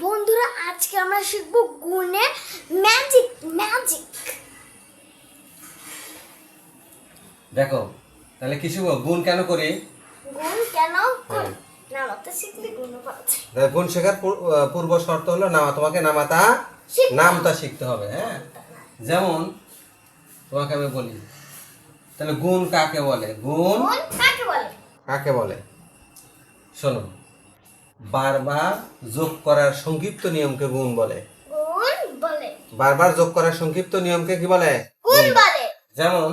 বন্ধুরা আজকে আমরা শিখব গুণের ম্যাজিক। দেখো তাহলে কি শিখবো গুণ কেন করি গুণ কেন করি নামাতে শিখলে গুণ পাওয়া যায়। গুণ শেখার পূর্ব শর্ত হলো তোমাকে নামতা শিখতে হবে। হ্যাঁ, যেমন তোমাকে আমি বলি তাহলে গুণ কাকে বলে? গুণ কাকে বলে শোনো, বারবার যোগ করার সংক্ষিপ্ত নিয়মকে গুণ বলে। বারবার যোগ করার সংক্ষিপ্ত নিয়মকে কি বলে? গুণ বলে। যেমন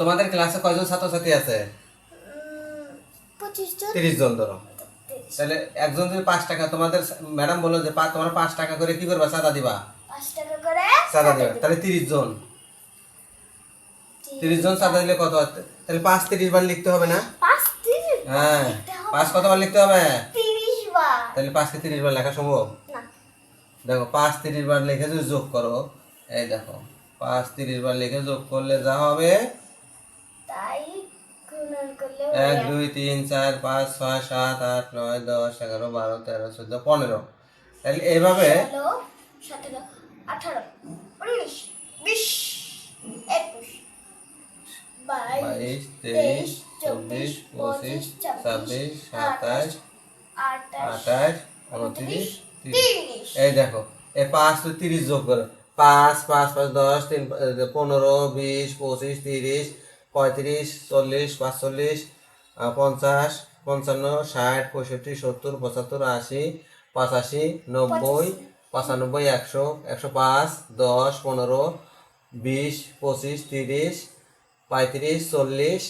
তোমাদের ক্লাসে কয়জন ছাত্রছাত্রী আছে? 30 জন ধরো। তাহলে একজন যদি 5 টাকা, তোমাদের ম্যাডাম বললো যে তোমরা 5 টাকা করে কি করবা? চাঁদা দিবা। 5 টাকা করে চাঁদা দিবা। তাহলে 30 জন চাঁদা দিলে কত? তাহলে 5 30 বার লিখতে হবে না? 5 30। হ্যাঁ, 5 কতবার লিখতে হবে? 30 বার। তাহলে 5 কে 30 বার লেখা সম্ভব না? দেখো 5 30 বার লিখে যদি যোগ করো, এই দেখো 5 30 বার লিখে যোগ করলে যা হবে, তাই গুণন করলে 1 2 3 4 5 6 7 8 9 10 11 12 13 14 15। তাহলে এইভাবে 17 18 19 20 21 22 23 24 25 26 27 28 29 30। এই দেখো এই 5 তো 30 যোগ করো, 5 5 5 10 3 15 20 25 30 35 40 45 50 55 60 65 70 75 80 85 90 95 100 105 10 15 20 25 30 35 40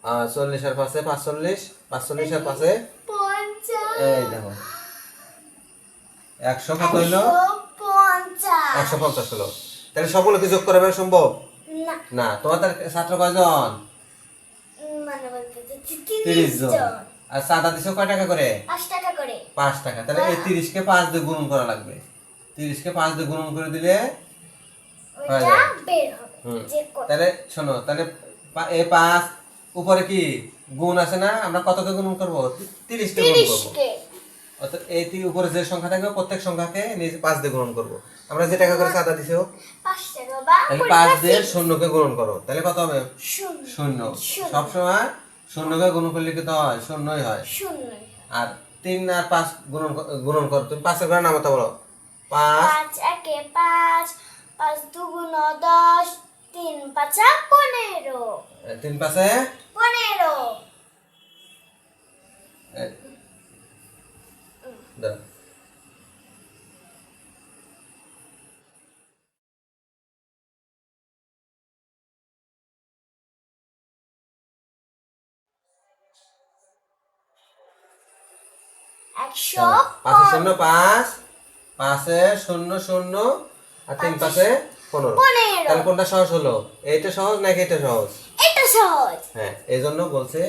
40 আর 5 45 45 আর 5 এই দেখো 100 কত হইলো? 150 হলো। তাহলে সবগুলো কি যোগ করা সম্ভব না? তোমাদের ছাত্র কয়জন? মানে বলতে 30 জন। আর চাঁদা দিছো কয় টাকা করে? 5 টাকা করে। 5 টাকা। তাহলে এই 30 কে 5 দিয়ে গুণন করা লাগবে। 30 কে 5 দিয়ে গুণন করে দিলে ওইটা বের হবে। তাহলে শোনো, তাহলে এই 5 উপরে কি গুণ আছে না? আমরা কতকে গুণন করব? 30 কে গুণন করব। অর্থাৎ এই উপরে যে সংখ্যা থাকবে প্রত্যেক সংখ্যাকে নিচে 5 দিয়ে গুণন করব। আমরা যে টাকা করে চাঁদা দিছো 5 টাকা বা তাহলে 5 দিয়ে শূন্যকে গুণন করো, তাহলে কত হবে? শূন্য। সব সময় শূন্যকে গুণন করলে কি হয়? শূন্যই হয়। আর 3 আর 5 গুণন করো। তুমি 5 এর ঘরে নামাতে বলো। 5 একে 5 5 দুগুণ 10 3 5 15 3 5 15 দাও। একশো 5 শূন্য 5 5 শূন্য শূন্য আর 3 5 15। তাহলে কোনটা সহজ হলো? এইটা সহজ নাকি এটা সহজ? এটা সহজ। হ্যাঁ, এইজন্য বলছে,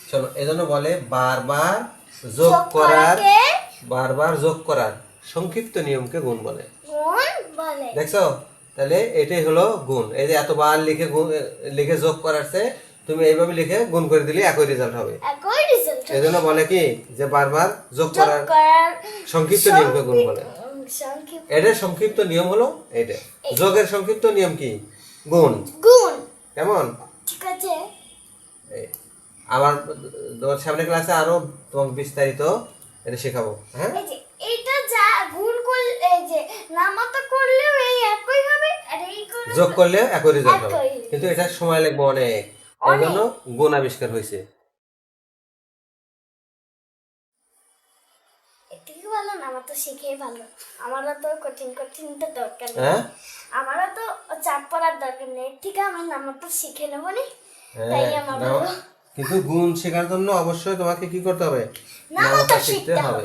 শোনো, এইজন্য বলে বারবার যোগ করার সংক্ষিপ্ত নিয়মকে গুণ বলে। দেখছো? তাহলে এটাই হলো গুণ। এই যে এতবার লিখে যোগ করারছে, তুমি এইভাবে লিখে গুণ করে দিলে একই রেজাল্ট হবে। এই জন্য বলে কি যে বারবার যোগ করার সংক্ষিপ্ত নিয়মকে গুণ বলে। এটার সংক্ষিপ্ত নিয়ম হলো এটা। যোগের সংক্ষিপ্ত নিয়ম কি? গুণ। কেমন? ঠিক আছে। আবার সামনে ক্লাসে আরো তোমাকে বিস্তারিত এটা শেখাবো। হ্যাঁ, এটা যা গুণ করলে, এই যে নামাতা করলেও এই একই হবে, আর এই করলে যোগ করলে একই রেজাল্ট হবে, কিন্তু এটা সময় লাগবে অনেক। এই জন্য গুণ আবিষ্কার হয়েছে। এটাই ভালো না? আমার তো শিখেই ভালো। আমারও তো কঠিন দরকার নেই। হ্যাঁ, আমারও তো চাপ পড়ার দরকার নেই। ঠিক আছে, আমার নামটা শিখে নেবো নি, তাই আমার ভালো। কিন্তু গুণ শেখার জন্য অবশ্যই তোমাকে কি করতে হবে? নামটা শিখতে হবে।